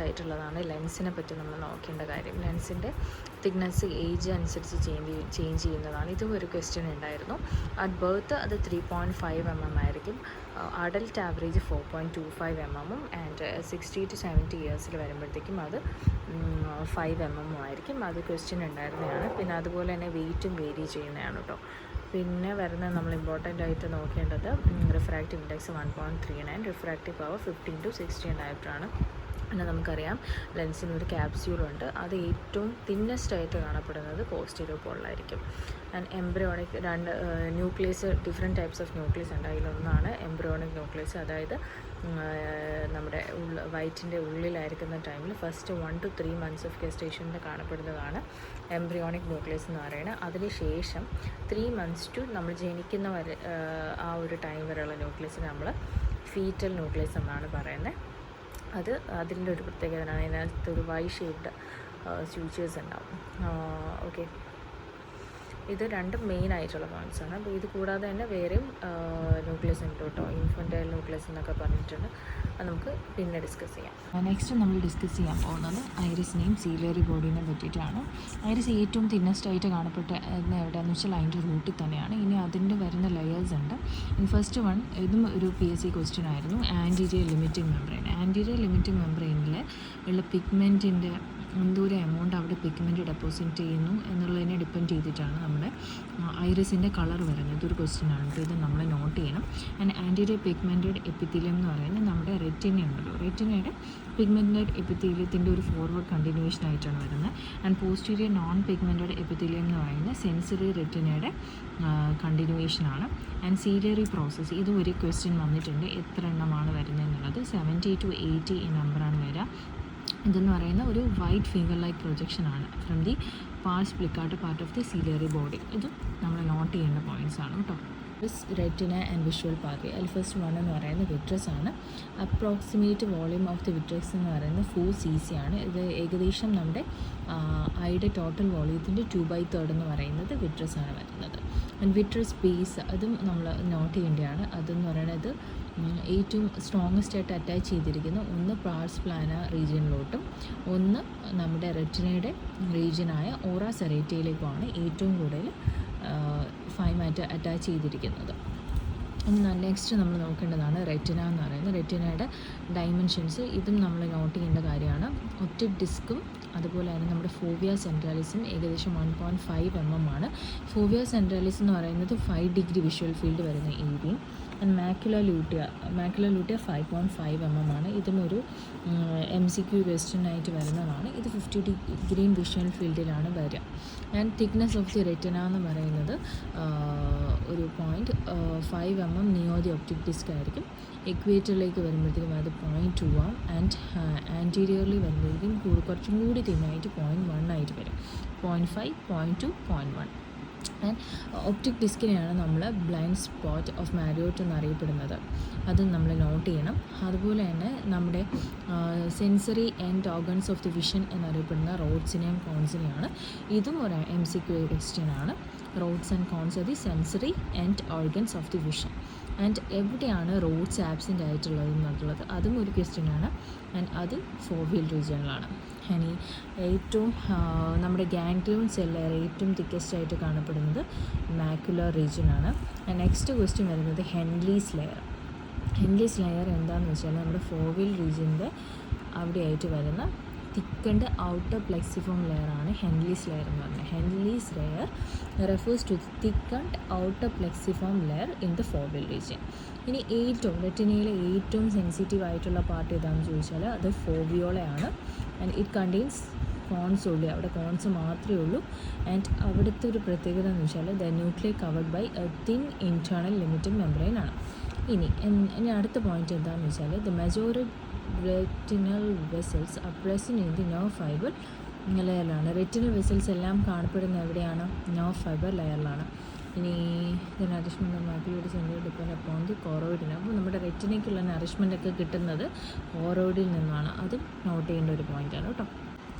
ആയിട്ടുള്ളതാണ് ലെൻസിനെ പറ്റി നമ്മൾ നോക്കേണ്ട കാര്യം. ലെൻസിൻ്റെ തിക്നെസ് ഏജ് അനുസരിച്ച് ചേഞ്ച് ചെയ്യുന്നതാണ്. ഇതും ഒരു ക്വസ്റ്റ്യൻ ഉണ്ടായിരുന്നു. അറ്റ് ബർത്ത് അത് 3.5 mm ആയിരിക്കും. Adult average 4.25 mm and 60 to 70 ഇയേഴ്സിൽ വരുമ്പോഴത്തേക്കും അത് 5 mm ആയിരിക്കും. അത് ക്വസ്റ്റ്യൻ ഉണ്ടായിരുന്നതാണ്. പിന്നെ അതുപോലെ തന്നെ വെയിറ്റും വേരി ചെയ്യുന്നതാണ് കേട്ടോ. പിന്നെ വരുന്ന നമ്മൾ ഇമ്പോർട്ടൻ്റ് ആയിട്ട് നോക്കേണ്ടത് refractive index 1.39, refractive power 15 to 60 ഡയപ്റ്ററാണ്. പിന്നെ നമുക്കറിയാം ലെൻസിനൊരു ക്യാപ്സ്യൂളുണ്ട്. അത് ഏറ്റവും തിന്നസ്റ്റ് ആയിട്ട് കാണപ്പെടുന്നത് പോസ്റ്റീരിയർ പോളിലായിരിക്കും. And embryonic nucleus, different types of nucleus ഉണ്ട്. അതിലൊന്നാണ് എംബ്രിയോണിക് ന്യൂക്ലിയസ്. അതായത് നമ്മുടെ വയറ്റിൻ്റെ ഉള്ളിലായിരിക്കുന്ന ടൈമിൽ ഫസ്റ്റ് 1 to 3 months ഓഫ് ഗെസ്റ്റേഷനിൽ കാണപ്പെടുന്നതാണ് എംബ്രിയോണിക് ന്യൂക്ലിയസ് എന്ന് പറയുന്നത്. അതിനുശേഷം 3 months to നമ്മൾ ജനിക്കുന്ന വരെ ആ ഒരു ടൈം വരെയുള്ള ന്യൂക്ലിയസിന് നമ്മൾ ഫീറ്റൽ ന്യൂക്ലിയസ് എന്നാണ് പറയുന്നത്. അതിൻ്റെ ഒരു പ്രത്യേകതയാണ് അതിനകത്തൊരു വൈ ഷേപ്ഡ് സ്യൂച്ചേഴ്സ് ഉണ്ടാവും. ഓക്കെ, ഇത് രണ്ടും മെയിൻ ആയിട്ടുള്ള പോയിൻറ്റ്സാണ്. അപ്പോൾ ഇത് കൂടാതെ തന്നെ വേറെയും ന്യൂക്ലിയസ് ഉണ്ട് കേട്ടോ. ഇൻഫൻറ്റൈൽ ന്യൂക്ലിയസ് എന്നൊക്കെ പറഞ്ഞിട്ടുണ്ട്. അത് നമുക്ക് പിന്നെ ഡിസ്കസ് ചെയ്യാം. നെക്സ്റ്റ് നമ്മൾ ഡിസ്കസ് ചെയ്യാൻ പോകുന്നത് ഐറിസിനെയും സീലിയറി ബോഡീനെ പറ്റിയിട്ടാണ്. ഐറിസ് ഏറ്റവും തിന്നസ്റ്റ് ആയിട്ട് കാണപ്പെട്ട എവിടെയാണെന്ന് വെച്ചാൽ അതിൻ്റെ റൂട്ടിൽ തന്നെയാണ്. ഇനി അതിൻ്റെ വരുന്ന ലെയേഴ്സ് ഉണ്ട്. ഫസ്റ്റ് വൺ, ഇതും ഒരു PSC ക്വസ്റ്റ്യൻ ആയിരുന്നു. Anterior limiting membrane. Anterior limiting മെംബ്രെയിനിൽ ഉള്ള പിഗ്മെൻറ്റിൻ്റെ എന്തോരം എമൗണ്ട് അവിടെ പിഗ്മെൻറ്റ് ഡെപ്പോസിറ്റ് ചെയ്യുന്നു എന്നുള്ളതിനെ ഡിപ്പെൻഡ് ചെയ്തിട്ടാണ് നമ്മുടെ ഐറിസിൻ്റെ കളർ വരുന്നത്. ഇതൊരു ക്വസ്റ്റ്യൻ ആണ്. അപ്പോൾ ഇത് നമ്മൾ നോട്ട് ചെയ്യണം. ആൻഡ് ആൻറ്റീരിയർ പിഗ്മെൻറ്റഡ് എപ്പിത്തീലിയം എന്ന് പറയുന്നത് നമ്മുടെ റെറ്റിന ഉണ്ടല്ലോ, റെറ്റിനയുടെ പിഗ്മെൻറ്റഡ് എപ്പിത്തീലിയത്തിൻ്റെ ഒരു ഫോർവേഡ് കണ്ടിന്യൂവേഷൻ ആയിട്ടാണ് വരുന്നത്. And posterior non pigmented epithelium എന്ന് പറയുന്നത് സെൻസറി റെറ്റിനയുടെ കണ്ടിന്യൂവേഷനാണ്. ആൻഡ് സീലിയറി പ്രോസസ്സ്, ഇതും ഒരു ക്വസ്റ്റ്യൻ വന്നിട്ടുണ്ട്. എത്ര എണ്ണമാണ് വരുന്നത് എന്നുള്ളത് 70 to 80 ഈ നമ്പറാണ് വരിക. ഇതെന്ന് പറയുന്ന ഒരു വൈറ്റ് ഫിംഗർ ലൈക്ക് പ്രൊജക്ഷനാണ് from the pars plicata part of the ciliary body. ഇതും നമ്മൾ നോട്ട് ചെയ്യേണ്ട പോയിൻറ്റ്സ് ആണ് കേട്ടോ. Retina and visual pathway. അതിൽ ഫസ്റ്റ് വൺ എന്ന് പറയുന്നത് വിട്രസ് ആണ്. Approximate volume of the vitreous എന്ന് പറയുന്നത് 4 cc ആണ്. ഇത് ഏകദേശം നമ്മുടെ ഐയുടെ ടോട്ടൽ വോളിയത്തിൻ്റെ 2/3 എന്ന് പറയുന്നത് വിട്രസ് ആണ് വരുന്നത്. ആൻഡ് വിട്രസ് ബേസ്, അതും നമ്മൾ നോട്ട് ചെയ്യേണ്ടതാണ്. അതെന്ന് പറയുന്നത് ഏറ്റവും സ്ട്രോങ്ങസ്റ്റ് ആയിട്ട് അറ്റാച്ച് ചെയ്തിരിക്കുന്ന ഒന്ന് പാർസ് പ്ലാന റീജിയനിലോട്ടും ഒന്ന് നമ്മുടെ റെറ്റിനയുടെ റീജിയനായ ഓറ സെറേറ്റയിലേക്കുമാണ് ഏറ്റവും കൂടുതൽ ഫൈമായിട്ട് അറ്റാച്ച് ചെയ്തിരിക്കുന്നത്. നെക്സ്റ്റ് നമ്മൾ നോക്കേണ്ടതാണ് റെറ്റിന എന്ന് പറയുന്നത്. റെറ്റിനയുടെ ഡൈമെൻഷൻസ് ഇതും നമ്മൾ നോട്ട് ചെയ്യേണ്ട കാര്യമാണ്. ഒപ്റ്റിക് ഡിസ്കും അതുപോലെ തന്നെ നമ്മുടെ ഫോവിയ സെൻട്രാലിസും ഏകദേശം 1.5 mm ആണ്. ഫോവിയ സെൻട്രാലിസ് എന്ന് പറയുന്നത് 5 degree വിഷ്വൽ ഫീൽഡ് വരുന്ന ഏരിയയും. ആൻഡ് മാക്യുല ലൂട്ടിയ 5.5 mm ആണ്. ഇതും ഒരു MCQ ക്വസ്റ്റ്യൻ ആയിട്ട് വരുന്നതാണ്. ഇത് 50 degree വിഷ്വൽ ഫീൽഡിലാണ് വരിക. And thickness of the retina എന്ന് പറയുന്നത് ഒരു 0.5 mm near the optic disc ആയിരിക്കും. എക്വേറ്ററിലേക്ക് വരുമ്പോഴത്തേക്കും അത് 0.2 ആവും. ആൻഡ് ആൻറ്റീരിയർലി വരുമ്പോഴത്തേക്കും കുറച്ചും കൂടി തിന്നായിട്ട് 0.1 ആയിട്ട് വരും. 0.5, 0.2, 0.1. ആൻഡ് ഒപ്റ്റിക് ഡിസ്കിനെയാണ് നമ്മൾ ബ്ലൈൻഡ് സ്പോട്ട് ഓഫ് മാരിയോട്ട് എന്നറിയപ്പെടുന്നത്. അതും നമ്മൾ നോട്ട് ചെയ്യണം. അതുപോലെ തന്നെ നമ്മുടെ sensory and organs of the vision എന്നറിയപ്പെടുന്ന റോഡ്സിനെയും കോൺസിനെയാണ്. ഇതും ഒരു MCQ ക്വസ്റ്റ്യൻ ആണ്. Rods and cones of the sensory and organs of the vision. And എവിടെയാണ് റോഡ്സ് ആബ്സെൻ്റ് ആയിട്ടുള്ളത് എന്നുള്ളത് അതും ഒരു ക്വസ്റ്റ്യൻ ആണ്. ആൻഡ് അത് ഫോവിയൽ റീജിയനിലാണ്. ഇനി ഏറ്റവും നമ്മുടെ ഗാംഗ്ലിയോൺ സെൽ ലെയർ ഏറ്റവും തിക്കസ്റ്റ് ആയിട്ട് കാണപ്പെടുന്നത് മാക്യുലർ റീജിയനാണ്. നെക്സ്റ്റ് ക്വസ്റ്റ്യൻ വരുന്നത് ഹെൻലീസ് ലെയർ. ഹെൻലീസ് ലെയർ എന്താണെന്ന് വെച്ചാൽ നമ്മുടെ ഫോവിയൽ റീജിയൻ്റെ അവിടെയായിട്ട് വരുന്ന തിക്കൻഡ് ഔട്ടർ പ്ലെക്സിഫോം ലെയറാണ് ഹെൻലീസ് ലെയർ എന്ന് പറഞ്ഞത്. Henle's layer refers to thickened outer plexiform layer in the foveal region. ഇനി ഏറ്റവും റെറ്റിനയിലെ ഏറ്റവും സെൻസിറ്റീവ് ആയിട്ടുള്ള പാർട്ട് ഏതാണെന്ന് ചോദിച്ചാൽ അത് ഫോവിയോളയാണ്. ആൻഡ് ഇറ്റ് കണ്ടെയ്ൻസ് കോൺസ് ഉള്ളി, അവിടെ കോൺസ് മാത്രമേ ഉള്ളൂ. ആൻഡ് അവിടുത്തെ ഒരു പ്രത്യേകത എന്ന് വെച്ചാൽ the nuclear covered by a thin internal limiting membrane ആണ്. ഇനി അടുത്ത പോയിന്റ് എന്താണെന്ന് വെച്ചാൽ the majority retinal vessels are present in the nerve fibre ലെയറിലാണ്. റെറ്റിനൽ വെസൽസ് എല്ലാം കാണപ്പെടുന്ന എവിടെയാണ്? നെർവ് ഫൈബർ ലെയറിലാണ്. ഇനി nourishment macular centre depend upon the കോറോയിഡിന്. അപ്പോൾ നമ്മുടെ റെറ്റിനയ്ക്കുള്ള നറിഷ്മെൻ്റ് ഒക്കെ കിട്ടുന്നത് കോറോയിഡിൽ നിന്നാണ്. അതും നോട്ട് ചെയ്യേണ്ട ഒരു പോയിൻ്റാണ് കേട്ടോ.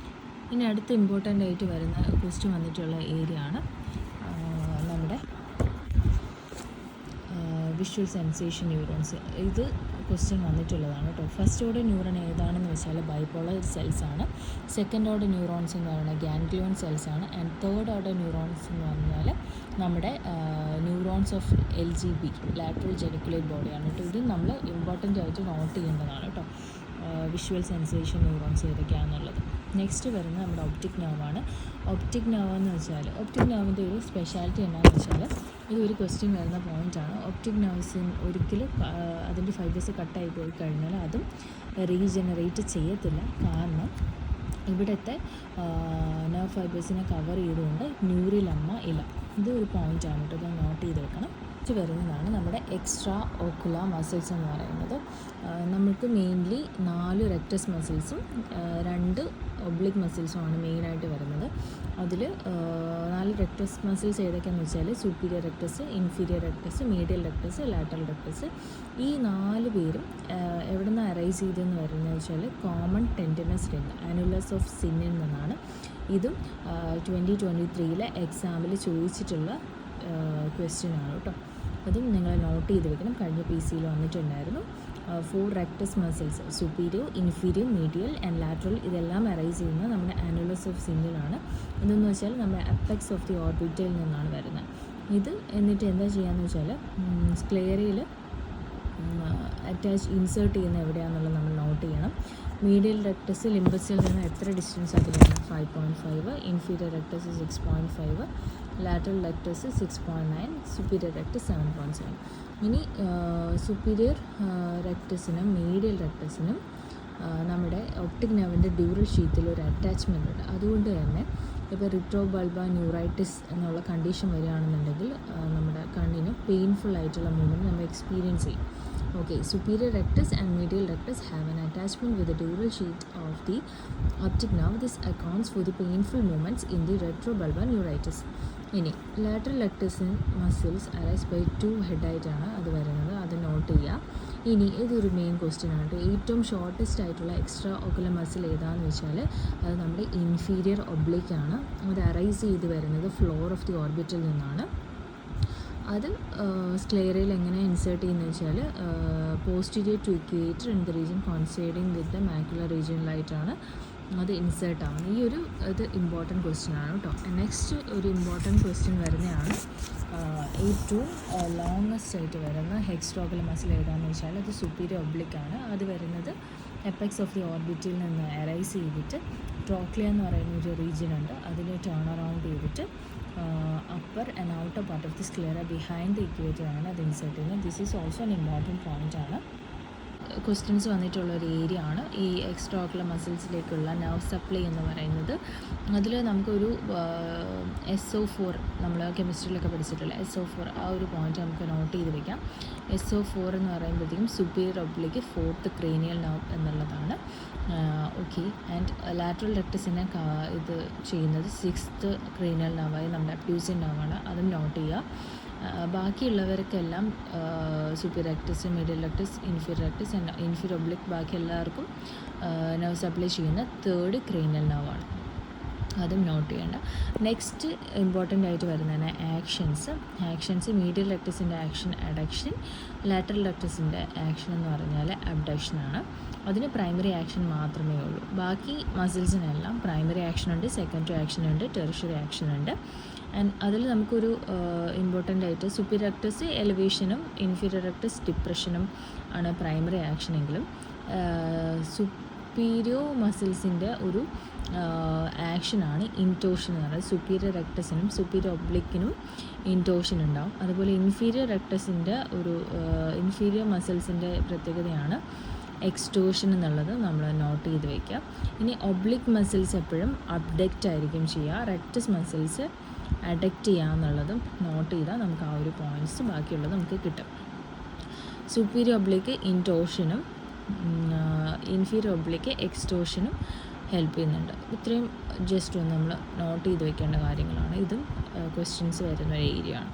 ഇനി അടുത്ത ഇമ്പോർട്ടൻ്റ് ആയിട്ട് വരുന്ന ക്വസ്റ്റ്യൻ വന്നിട്ടുള്ള ഏരിയ ആണ് നമ്മുടെ വിഷ്വൽ സെൻസേഷൻ ന്യൂറോൺസ്. ഇത് ക്വസ്റ്റ്യൻ വന്നിട്ടുള്ളതാണ് കേട്ടോ. ഫസ്റ്റ് ഓർഡർ ന്യൂറോൺ ഏതാണെന്ന് വെച്ചാൽ ബൈപോളർ സെൽസ് ആണ്. സെക്കൻഡ് ഓർഡർ ന്യൂറോൺസ് എന്ന് പറയുന്നത് ഗാംഗ്ലിയോൺ സെൽസ് ആണ്. ആൻഡ് തേർഡ് ഓർഡർ ന്യൂറോൺസ് എന്ന് പറഞ്ഞാൽ നമ്മുടെ neurons of LGB, lateral geniculate ബോഡിയാണ് കേട്ടോ. ഇത് നമ്മൾ ഇമ്പോർട്ടൻ്റ് ആയിട്ട് നോട്ട് ചെയ്യേണ്ടതാണ് കേട്ടോ, വിഷ്വൽ സെൻസേഷൻ ന്യൂറോൺസ് ഏതൊക്കെയാണെന്നുള്ളത്. നെക്സ്റ്റ് വരുന്നത് നമ്മുടെ ഒപ്റ്റിക് നെർവാണ്. ഒപ്റ്റിക് നെർവ് എന്ന് വെച്ചാൽ ഒപ്റ്റിക് നെർവിൻ്റെ ഒരു സ്പെഷ്യാലിറ്റി എന്താണെന്ന് വെച്ചാൽ ഇതൊരു ക്വസ്റ്റ്യൻ വരുന്ന പോയിൻ്റാണ്. ഒപ്റ്റിക് നെർവ്സിന് ഒരിക്കലും അതിൻ്റെ ഫൈബേഴ്സ് കട്ടായി പോയി കഴിഞ്ഞാൽ അതും റീജനറേറ്റ് ചെയ്യത്തില്ല. കാരണം ഇവിടുത്തെ നെർവ് ഫൈബേഴ്സിനെ കവർ ചെയ്തുകൊണ്ട് ന്യൂറിലമ്മ ഇല്ല. ഇതൊരു പോയിൻ്റാണ് കേട്ടോ, ഇത് നോട്ട് ചെയ്ത് വെക്കണം. വരുന്നതാണ് നമ്മുടെ എക്സ്ട്രാ ഓക്കുലർ മസിൽസ് എന്ന് പറയുന്നത്. നമുക്ക് മെയിൻലി 4 റെക്ടസ് മസിൽസും 2 ഒബ്ലിക് മസിൽസുമാണ് മെയിനായിട്ട് വരുന്നത്. അതിൽ 4 റെക്ടസ് മസിൽസ് ഏതൊക്കെയാണെന്ന് വെച്ചാൽ superior rectus, inferior rectus, medial rectus, lateral rectus. ഈ 4 പേരും എവിടെ നിന്ന് അറൈസ് ചെയ്തെന്ന് പറയുന്നത് വെച്ചാൽ common tendinous ring, annulus of സിന്നിൽ നിന്നാണ്. ഇതും 2023 എക്സാമിൽ ചോദിച്ചിട്ടുള്ള ക്വസ്റ്റ്യനാണ് കേട്ടോ. അതും നിങ്ങൾ നോട്ട് ചെയ്ത് വെക്കണം. കഴിഞ്ഞ PCയിൽ വന്നിട്ടുണ്ടായിരുന്നു. 4 rectus muscles superior, inferior, medial and lateral ഇതെല്ലാം അറൈസ് ചെയ്യുന്നത് നമ്മുടെ ആനുലസ് ഓഫ് സിന്നിലാണ്. ഇതെന്ന് വെച്ചാൽ നമ്മുടെ അപ്പെക്സ് ഓഫ് ദി ഓർബിറ്റയിൽ നിന്നാണ് വരുന്നത്. ഇത് എന്നിട്ട് എന്താ ചെയ്യാന്ന് വെച്ചാൽ സ്ക്ലെറയിൽ ഇൻസേർട്ട് ചെയ്യുന്ന എവിടെയാണെന്നുള്ളത് നമ്മൾ നോട്ട് ചെയ്യണം. മീഡിയൽ റെക്ടസ് ലിംബസിൽ നിന്ന് എത്ര ഡിസ്റ്റൻസ് അതിലാണ്? 5.5. Inferior rectus 6.5, lateral rectus 6.9, superior rectus 7.7. ഇനി സുപ്പീരിയർ റെക്ടസിനും മീഡിയൽ റെക്ടസിനും നമ്മുടെ ഒപ്റ്റിക് നെർവിൻ്റെ ഡ്യൂറൽ ഷീറ്റിൽ ഒരു അറ്റാച്ച്മെൻ്റ് ഉണ്ട്. അതുകൊണ്ട് തന്നെ ഇപ്പോൾ റിട്രോബൾബ ന്യൂറൈറ്റിസ് എന്നുള്ള കണ്ടീഷൻ വരികയാണെന്നുണ്ടെങ്കിൽ നമ്മുടെ കണ്ണിന് പെയിൻഫുൾ ആയിട്ടുള്ള മൂവ്മെൻറ്റ് നമ്മൾ എക്സ്പീരിയൻസ് ചെയ്യും. Okay, superior rectus and medial rectus have an attachment with the dural sheath of the optic nerve. This accounts for the painful movements in the retrobulbar neuritis. ഇനി lateral rectus muscles arise by 2 ഹെഡായിട്ടാണ് അത് വരുന്നത്, അത് not ചെയ്യുക. ഇനി ഇതൊരു main question ആണ്. ഏറ്റവും ഷോർട്ടസ്റ്റ് ആയിട്ടുള്ള എക്സ്ട്രാ ഓക്കുലർ മസിൽ ഏതാണെന്ന് വെച്ചാൽ അത് നമ്മുടെ ഇൻഫീരിയർ ഒബ്ലിക് ആണ്. അത് അറൈസ് ചെയ്ത് വരുന്നത് ഫ്ലോർ ഓഫ് ദി ഓർബിറ്റിൽ നിന്നാണ്. അത് സ്ക്ലെറയിൽ എങ്ങനെ ഇൻസേർട്ട് ചെയ്യുന്നത് വെച്ചാൽ posterior to equator in the region coinciding with the macular റീജിയനിലായിട്ടാണ് അത് ഇൻസേർട്ട് ആവുന്നത്. ഈ ഒരു ഇത് ഇമ്പോർട്ടൻറ്റ് ക്വസ്റ്റ്യൻ ആണ് കേട്ടോ. നെക്സ്റ്റ് ഒരു ഇമ്പോർട്ടൻറ്റ് ക്വസ്റ്റ്യൻ വരുന്നതാണ് ഏറ്റവും ലോങ്ങസ്റ്റ് ആയിട്ട് വരുന്ന ഹെക്സ്റ്റോക്കുലർ മസിൽ ഏതാണെന്ന് വെച്ചാൽ അത് സുപ്പീരിയർ ഒബ്ലിക് ആണ്. അത് വരുന്നത് എപ്പെക്സ് ഓഫ് ദി ഓർബിറ്റിൽ നിന്ന് അറൈസ് ചെയ്തിട്ട് ട്രോക്ലിയ എന്ന് പറയുന്ന ഒരു റീജിയൻ ഉണ്ട്, അതിൽ ടേൺ അറൗണ്ട് ചെയ്തിട്ട് upper and outer part of the sclera behind the equator ആണ് അത് ഇൻസേർട്ട് ചെയ്യുന്നത്. This is also an important point ആണ്. ക്വസ്റ്റ്യൻസ് വന്നിട്ടുള്ള ഒരു ഏരിയ ആണ് ഈ എക്സ്ട്രാ ഓക്കുലർ മസിൽസിലേക്കുള്ള നെർവ് സപ്ലൈ എന്ന് പറയുന്നത്. അതിൽ നമുക്കൊരു SO4 നമ്മൾ കെമിസ്ട്രിയിലൊക്കെ പഠിച്ചിട്ടുള്ള SO4 ആ ഒരു പോയിന്റ് നമുക്ക് നോട്ട് ചെയ്ത് വെക്കാം. SO4 എന്ന് പറയുമ്പോഴത്തേക്കും സുപ്പീരിയർ ഒബ്ലിക്ക് 4th ക്രേനിയൽ നെർവ് എന്നുള്ളതാണ്. ഓക്കെ, ആൻഡ് ലാറ്ററൽ റെക്ടസിനെ ഇത് ചെയ്യുന്നത് 6th ക്രേനിയൽ നെർവായി നമ്മുടെ അബ്ഡ്യൂസിയൻ നെർവാണ്, അതും നോട്ട് ചെയ്യുക. ബാക്കിയുള്ളവർക്കെല്ലാം superior rectus, medial rectus, inferior rectus and inferior oblique ബാക്കി എല്ലാവർക്കും നെർവ് സപ്ലൈ ചെയ്യുന്ന 3rd ക്രേനിയൽ നെർവാണ്, അതും നോട്ട് ചെയ്യേണ്ട. നെക്സ്റ്റ് ഇമ്പോർട്ടൻ്റ് ആയിട്ട് വരുന്നതാണ് ആക്ഷൻസ്. മീഡിയൽ റെക്ടസിൻ്റെ ആക്ഷൻ അഡക്ഷൻ, ലാറ്ററൽ റെക്ടസിൻ്റെ ആക്ഷൻ എന്ന് പറഞ്ഞാൽ അബ്ഡക്ഷനാണ്. അതിന് പ്രൈമറി ആക്ഷൻ മാത്രമേ ഉള്ളൂ. ബാക്കി മസിൽസിനെല്ലാം പ്രൈമറി ആക്ഷൻ ഉണ്ട്, സെക്കൻഡറി ആക്ഷൻ ഉണ്ട്, ടെറിഷ്യറി ആക്ഷൻ ഉണ്ട്. ആൻഡ് അതിൽ നമുക്കൊരു ഇമ്പോർട്ടൻ്റ് ആയിട്ട് സുപ്പീരിയർ റെക്ടസ് എലിവേഷനും ഇൻഫീരിയർ റെക്ടസ് ഡിപ്രഷനും ആണ് പ്രൈമറി ആക്ഷനെങ്കിലും സുപ്പീരിയർ മസിൽസിൻ്റെ ഒരു ആക്ഷനാണ് ഇൻറ്റോഷൻ എന്ന് പറയുന്നത്. സുപ്പീരിയർ റെക്ടസിനും സുപ്പീരിയർ ഒബ്ലിക്കിനും ഇൻറ്റോഷൻ ഉണ്ടാവും. അതുപോലെ ഇൻഫീരിയർ റെക്ടസിൻ്റെ ഒരു ഇൻഫീരിയർ മസിൽസിൻ്റെ പ്രത്യേകതയാണ് എക്സ്റ്റോഷൻ എന്നുള്ളത് നമ്മൾ നോട്ട് ചെയ്ത് വയ്ക്കുക. ഇനി ഒബ്ലിക് മസിൽസ് എപ്പോഴും അബ്ഡക്റ്റ് ആയിരിക്കും ചെയ്യുക, റെക്ടസ് മസിൽസ് അഡക്റ്റ് ചെയ്യുക എന്നുള്ളതും നോട്ട് ചെയ്താൽ നമുക്ക് ആ ഒരു പോയിൻറ്റ്സ് ബാക്കിയുള്ളത് നമുക്ക് കിട്ടും. സുപ്പീരിയർ ഒബ്ലിക്ക് ഇൻറ്റോഷനും ഇൻഫീരിയർ ഒബ്ലിക്ക് എക്സ്റ്റോഷനും ഹെൽപ്പ് ചെയ്യുന്നുണ്ട്. ഇത്രയും ജസ്റ്റ് ഒന്ന് നമ്മൾ നോട്ട് ചെയ്ത് വെക്കേണ്ട കാര്യങ്ങളാണ്. ഇതും ക്വസ്റ്റ്യൻസ് വരുന്ന ഒരു ഏരിയ ആണ്.